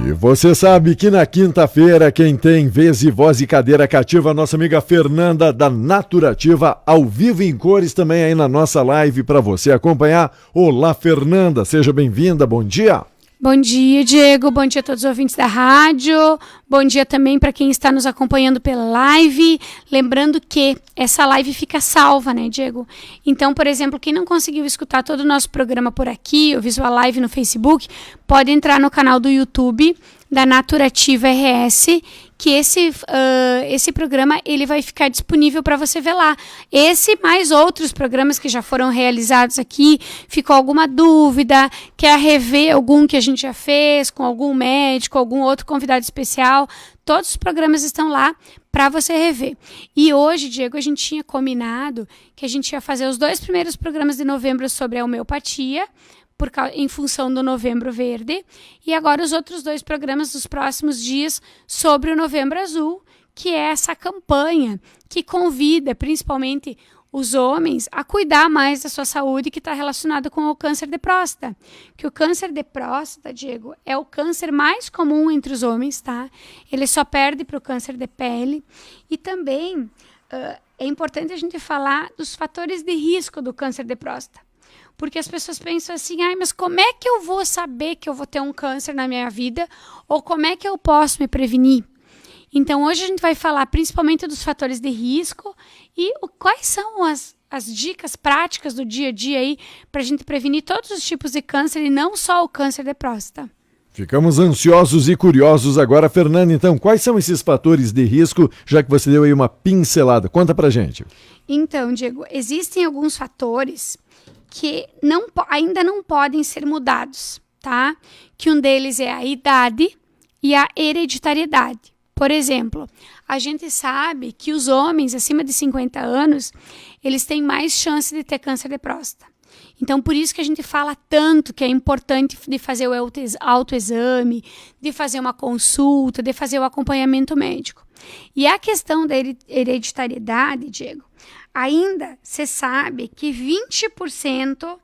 E você sabe que na quinta-feira quem tem vez e voz e cadeira cativa, a nossa amiga Fernanda da Naturativa, ao vivo em cores também aí na nossa live para você acompanhar. Olá, Fernanda, seja bem-vinda, bom dia. Bom dia, Diego, bom dia a todos os ouvintes da rádio, bom dia também para quem está nos acompanhando pela live, lembrando que essa live fica salva, né, Diego? Então, por exemplo, quem não conseguiu escutar todo o nosso programa por aqui, ou visual live no Facebook, pode entrar no canal do YouTube da Naturativa RS, que esse programa ele vai ficar disponível para você ver lá. Esse mais outros programas que já foram realizados aqui, ficou alguma dúvida, quer rever algum que a gente já fez, com algum médico, algum outro convidado especial, todos os programas estão lá para você rever. E hoje, Diego, a gente tinha combinado que a gente ia fazer os 2 primeiros programas de novembro sobre a homeopatia, em função do Novembro Verde, e agora os outros 2 programas dos próximos dias sobre o Novembro Azul, que é essa campanha que convida principalmente os homens a cuidar mais da sua saúde, que está relacionado com o câncer de próstata. Que o câncer de próstata, Diego, é o câncer mais comum entre os homens, tá? Ele só perde para o câncer de pele. E também é importante a gente falar dos fatores de risco do câncer de próstata. Porque as pessoas pensam assim, mas como é que eu vou saber que eu vou ter um câncer na minha vida? Ou como é que eu posso me prevenir? Então, hoje a gente vai falar principalmente dos fatores de risco e quais são as dicas práticas do dia a dia aí para a gente prevenir todos os tipos de câncer e não só o câncer de próstata. Ficamos ansiosos e curiosos agora, Fernanda. Então, quais são esses fatores de risco, já que você deu aí uma pincelada? Conta pra gente. Então, Diego, existem alguns fatores que ainda não podem ser mudados, tá? Que um deles é a idade e a hereditariedade. Por exemplo, a gente sabe que os homens acima de 50 anos, eles têm mais chance de ter câncer de próstata. Então, por isso que a gente fala tanto que é importante de fazer o autoexame, de fazer uma consulta, de fazer o acompanhamento médico. E a questão da hereditariedade, Diego, ainda se sabe que 20%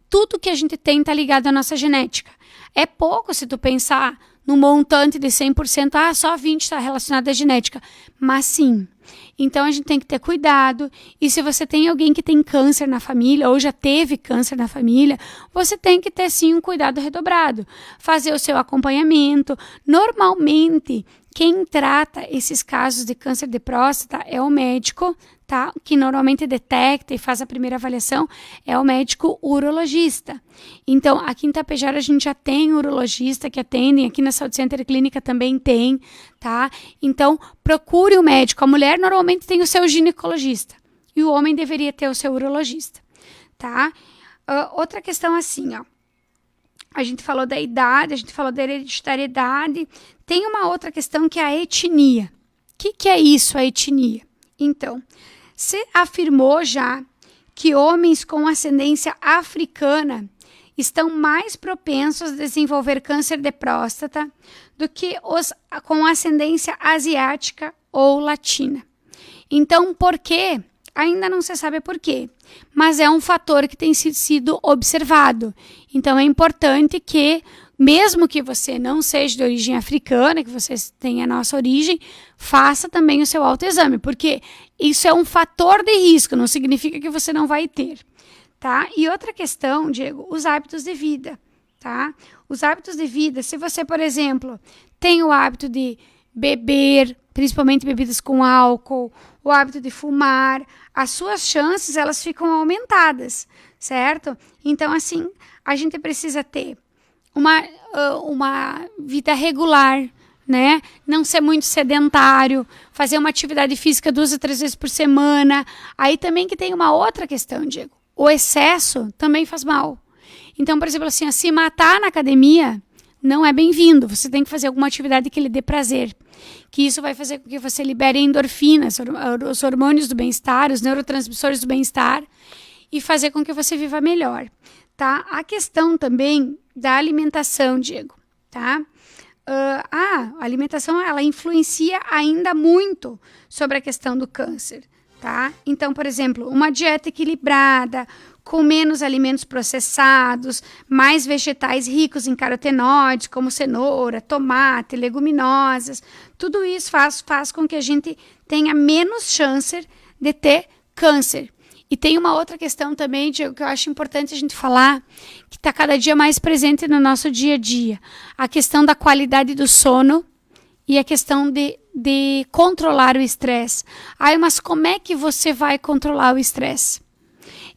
tudo que a gente tem está ligado à nossa genética. É pouco se tu pensar no montante de 100%, só 20% está relacionado à genética. Mas sim. Então, a gente tem que ter cuidado. E se você tem alguém que tem câncer na família, ou já teve câncer na família, você tem que ter, sim, um cuidado redobrado. Fazer o seu acompanhamento. Normalmente, quem trata esses casos de câncer de próstata é o médico, tá? Que normalmente detecta e faz a primeira avaliação, é o médico urologista. Então, aqui em Tapejara a gente já tem urologista que atendem, aqui na Saúde Center Clínica também tem, tá? Então, procure o médico. A mulher normalmente tem o seu ginecologista e o homem deveria ter o seu urologista, tá? Outra questão assim, ó. A gente falou da idade, a gente falou da hereditariedade. Tem uma outra questão que é a etnia. O que é isso, a etnia? Então, se afirmou já que homens com ascendência africana estão mais propensos a desenvolver câncer de próstata do que os com ascendência asiática ou latina. Então, por quê? Ainda não se sabe por quê, mas é um fator que tem sido observado. Então, é importante que, mesmo que você não seja de origem africana, que você tenha a nossa origem, faça também o seu autoexame, porque isso é um fator de risco, não significa que você não vai ter, tá? E outra questão, Diego, os hábitos de vida, tá? Os hábitos de vida, se você, por exemplo, tem o hábito de beber, principalmente bebidas com álcool, o hábito de fumar, as suas chances, elas ficam aumentadas, certo? Então, assim, a gente precisa ter uma vida regular, né? Não ser muito sedentário, fazer uma atividade física 2 a 3 vezes por semana. Aí também que tem uma outra questão, Diego. O excesso também faz mal. Então, por exemplo, assim, se matar na academia não é bem-vindo. Você tem que fazer alguma atividade que lhe dê prazer. Que isso vai fazer com que você libere endorfinas, os hormônios do bem-estar, os neurotransmissores do bem-estar e fazer com que você viva melhor, tá? A questão também da alimentação, Diego, tá? A alimentação, ela influencia ainda muito sobre a questão do câncer, tá? Então, por exemplo, uma dieta equilibrada, com menos alimentos processados, mais vegetais ricos em carotenoides, como cenoura, tomate, leguminosas. Tudo isso faz com que a gente tenha menos chance de ter câncer. E tem uma outra questão também, Diego, que eu acho importante a gente falar, que está cada dia mais presente no nosso dia a dia. A questão da qualidade do sono e a questão de controlar o estresse. Mas como é que você vai controlar o estresse?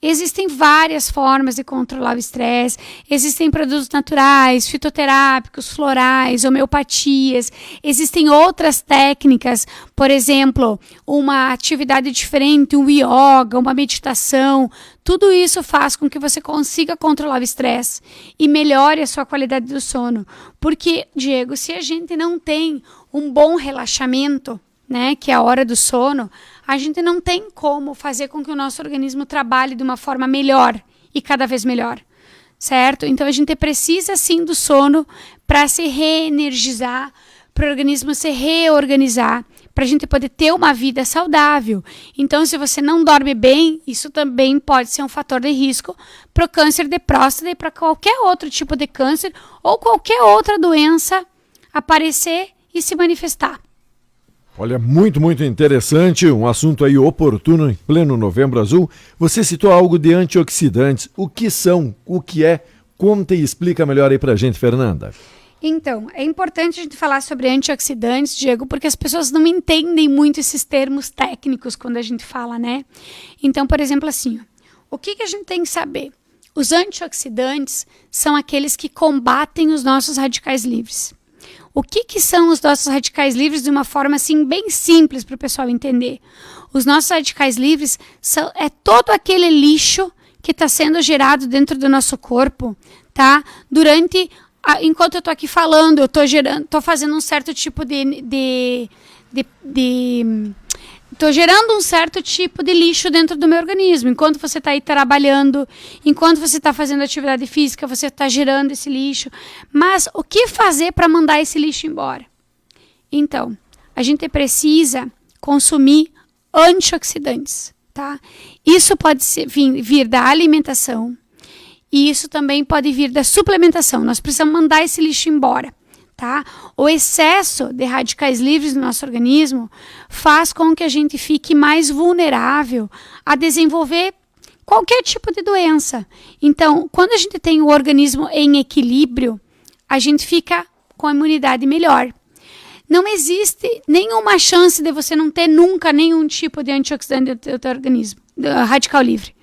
Existem várias formas de controlar o estresse. Existem produtos naturais, fitoterápicos, florais, homeopatias. Existem outras técnicas, por exemplo, uma atividade diferente, um yoga, uma meditação. Tudo isso faz com que você consiga controlar o estresse e melhore a sua qualidade do sono. Porque, Diego, se a gente não tem um bom relaxamento, né, que é a hora do sono, a gente não tem como fazer com que o nosso organismo trabalhe de uma forma melhor e cada vez melhor, certo? Então a gente precisa sim do sono para se reenergizar, para o organismo se reorganizar, para a gente poder ter uma vida saudável. Então, se você não dorme bem, isso também pode ser um fator de risco para o câncer de próstata e para qualquer outro tipo de câncer ou qualquer outra doença aparecer e se manifestar. Olha, muito, muito interessante, um assunto aí oportuno em pleno Novembro Azul. Você citou algo de antioxidantes. O que são? O que é? Conta e explica melhor aí pra gente, Fernanda. Então, é importante a gente falar sobre antioxidantes, Diego, porque as pessoas não entendem muito esses termos técnicos quando a gente fala, né? Então, por exemplo, assim, o que a gente tem que saber? Os antioxidantes são aqueles que combatem os nossos radicais livres. O que são os nossos radicais livres de uma forma assim bem simples para o pessoal entender? Os nossos radicais livres é todo aquele lixo que está sendo gerado dentro do nosso corpo, tá? Enquanto eu estou aqui falando, eu estou fazendo um certo tipo estou gerando um certo tipo de lixo dentro do meu organismo. Enquanto você está aí trabalhando, enquanto você está fazendo atividade física, você está gerando esse lixo. Mas o que fazer para mandar esse lixo embora? Então, a gente precisa consumir antioxidantes, tá? Isso pode vir da alimentação e isso também pode vir da suplementação. Nós precisamos mandar esse lixo embora. Tá? O excesso de radicais livres no nosso organismo faz com que a gente fique mais vulnerável a desenvolver qualquer tipo de doença. Então, quando a gente tem o organismo em equilíbrio, a gente fica com a imunidade melhor. Não existe nenhuma chance de você não ter nunca nenhum tipo de antioxidante do teu organismo, radical livre.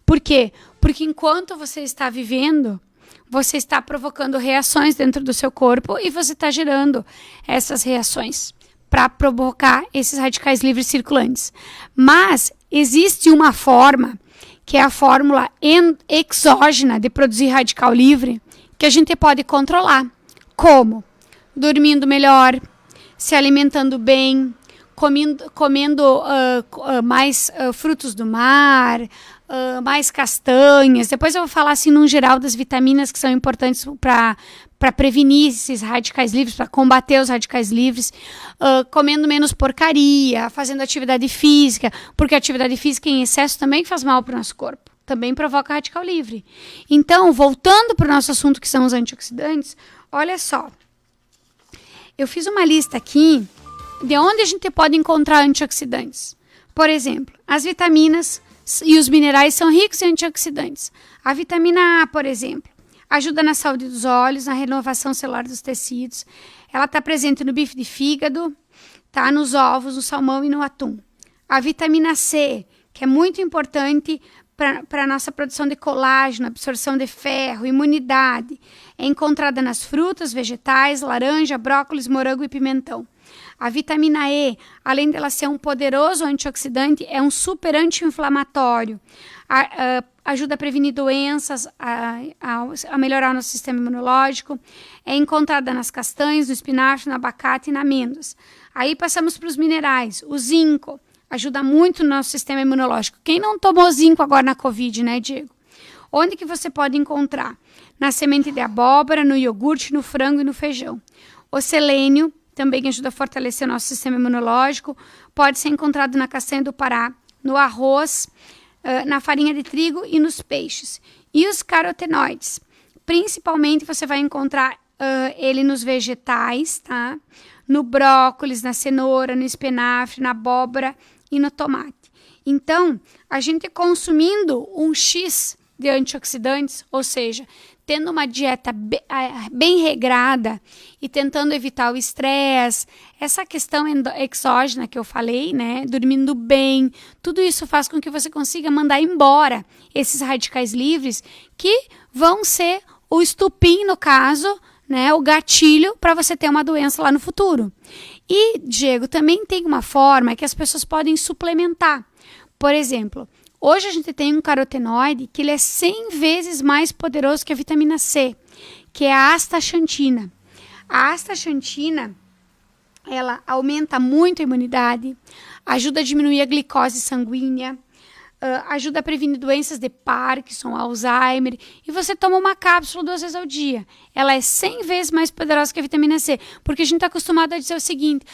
Por quê? Porque enquanto você está vivendo, você está provocando reações dentro do seu corpo e você está gerando essas reações para provocar esses radicais livres circulantes. Mas existe uma forma, que é a fórmula exógena de produzir radical livre, que a gente pode controlar. Como? Dormindo melhor, se alimentando bem, comendo mais frutos do mar, mais castanhas. Depois eu vou falar assim, no geral, das vitaminas que são importantes para prevenir esses radicais livres, para combater os radicais livres, comendo menos porcaria, fazendo atividade física, porque a atividade física em excesso também faz mal para o nosso corpo, também provoca radical livre. Então, voltando para o nosso assunto, que são os antioxidantes, olha só, eu fiz uma lista aqui de onde a gente pode encontrar antioxidantes. Por exemplo, as vitaminas e os minerais são ricos em antioxidantes. A vitamina A, por exemplo, ajuda na saúde dos olhos, na renovação celular dos tecidos. Ela está presente no bife de fígado, tá? Nos ovos, no salmão e no atum. A vitamina C, que é muito importante para a nossa produção de colágeno, absorção de ferro, imunidade, é encontrada nas frutas, vegetais, laranja, brócolis, morango e pimentão. A vitamina E, além dela ser um poderoso antioxidante, é um super anti-inflamatório. Ajuda a prevenir doenças, a melhorar o nosso sistema imunológico. É encontrada nas castanhas, no espinafre, no abacate e na amêndoas. Aí passamos para os minerais. O zinco ajuda muito no nosso sistema imunológico. Quem não tomou zinco agora na Covid, né, Diego? Onde que você pode encontrar? Na semente de abóbora, no iogurte, no frango e no feijão. O selênio também ajuda a fortalecer o nosso sistema imunológico. Pode ser encontrado na castanha do Pará, no arroz, na farinha de trigo e nos peixes. E os carotenoides, principalmente você vai encontrar ele nos vegetais, tá? No brócolis, na cenoura, no espinafre, na abóbora e no tomate. Então, a gente consumindo um X de antioxidantes, ou seja, tendo uma dieta bem regrada e tentando evitar o estresse, essa questão exógena que eu falei, né, dormindo bem, tudo isso faz com que você consiga mandar embora esses radicais livres que vão ser o estupim, no caso, né, o gatilho para você ter uma doença lá no futuro. E, Diego, também tem uma forma que as pessoas podem suplementar. Por exemplo, hoje a gente tem um carotenoide que ele é 100 vezes mais poderoso que a vitamina C, que é a astaxantina. A astaxantina, ela aumenta muito a imunidade, ajuda a diminuir a glicose sanguínea, ajuda a prevenir doenças de Parkinson, Alzheimer, e você toma uma cápsula 2 vezes ao dia. Ela é 100 vezes mais poderosa que a vitamina C, porque a gente está acostumado a dizer o seguinte,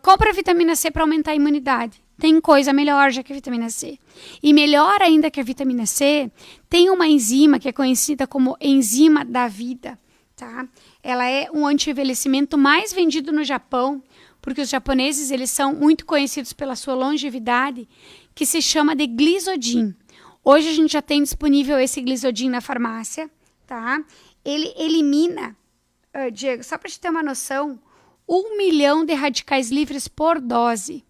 compra a vitamina C para aumentar a imunidade. Tem coisa melhor já que a vitamina C. E melhor ainda que a vitamina C, tem uma enzima que é conhecida como enzima da vida, tá? Ela é um anti-envelhecimento mais vendido no Japão, porque os japoneses eles são muito conhecidos pela sua longevidade, que se chama de Glisadin. Hoje a gente já tem disponível esse Glisadin na farmácia, tá? Ele elimina, Diego, só para te ter uma noção, 1 milhão de radicais livres por dose.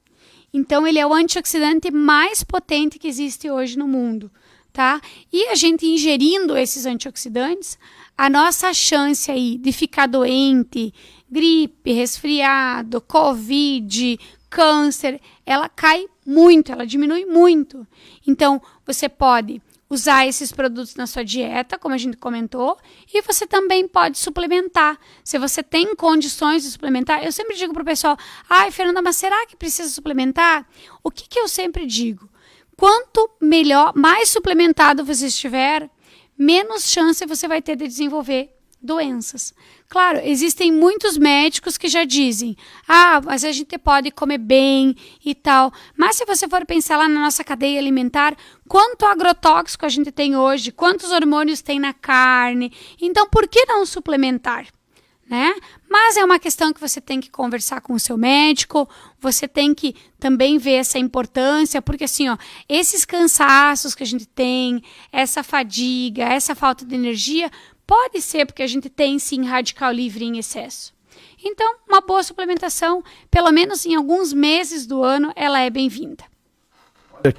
Então, ele é o antioxidante mais potente que existe hoje no mundo, tá? E a gente ingerindo esses antioxidantes, a nossa chance aí de ficar doente, gripe, resfriado, covid, câncer, ela cai muito, ela diminui muito. Então, você pode usar esses produtos na sua dieta, como a gente comentou, e você também pode suplementar. Se você tem condições de suplementar, eu sempre digo para o pessoal, Fernanda, mas será que precisa suplementar? O que eu sempre digo? Quanto melhor, mais suplementado você estiver, menos chance você vai ter de desenvolver doenças. Claro, existem muitos médicos que já dizem, mas a gente pode comer bem e tal. Mas se você for pensar lá na nossa cadeia alimentar, quanto agrotóxico a gente tem hoje, quantos hormônios tem na carne, então por que não suplementar? Né? Mas é uma questão que você tem que conversar com o seu médico, você tem que também ver essa importância, porque assim, esses cansaços que a gente tem, essa fadiga, essa falta de energia, pode ser porque a gente tem sim radical livre em excesso. Então, uma boa suplementação, pelo menos em alguns meses do ano, ela é bem-vinda.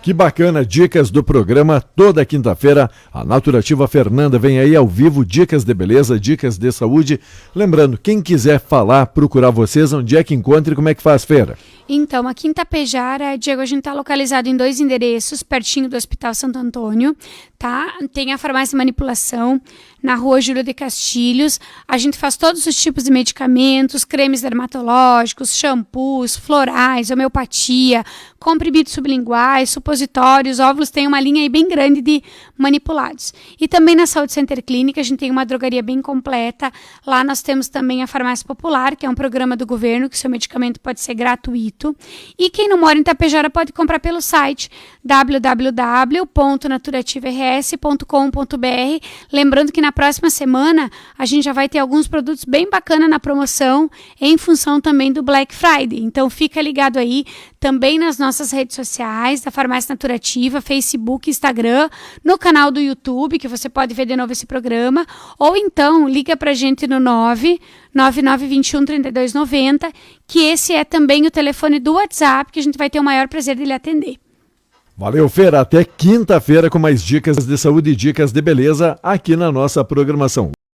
Que bacana, dicas do programa toda quinta-feira. A Naturativa Fernanda vem aí ao vivo, dicas de beleza, dicas de saúde. Lembrando, quem quiser falar, procurar vocês, onde é que encontra e como é que faz, Feira? Então, aqui em Tapejara, Diego, a gente está localizado em 2 endereços, pertinho do Hospital Santo Antônio, tá? Tem a farmácia Manipulação, na rua Júlio de Castilhos. A gente faz todos os tipos de medicamentos, cremes dermatológicos, shampoos, florais, homeopatia, comprimidos sublinguais, supositórios, óvulos, tem uma linha aí bem grande de manipulados. E também na Saúde Center Clínica, a gente tem uma drogaria bem completa. Lá nós temos também a Farmácia Popular, que é um programa do governo, que seu medicamento pode ser gratuito. E quem não mora em Tapejara pode comprar pelo site www.naturativaRS.com.br. Lembrando que na próxima semana a gente já vai ter alguns produtos bem bacanas na promoção, em função também do Black Friday. Então fica ligado aí também nas nossas redes sociais, da Farmácia Naturativa, Facebook, Instagram, no canal do YouTube, que você pode ver de novo esse programa, ou então liga pra gente no 99921 3290, que esse é também o telefone do WhatsApp, que a gente vai ter o maior prazer de lhe atender. Valeu, Feira. Até quinta-feira com mais dicas de saúde e dicas de beleza aqui na nossa programação.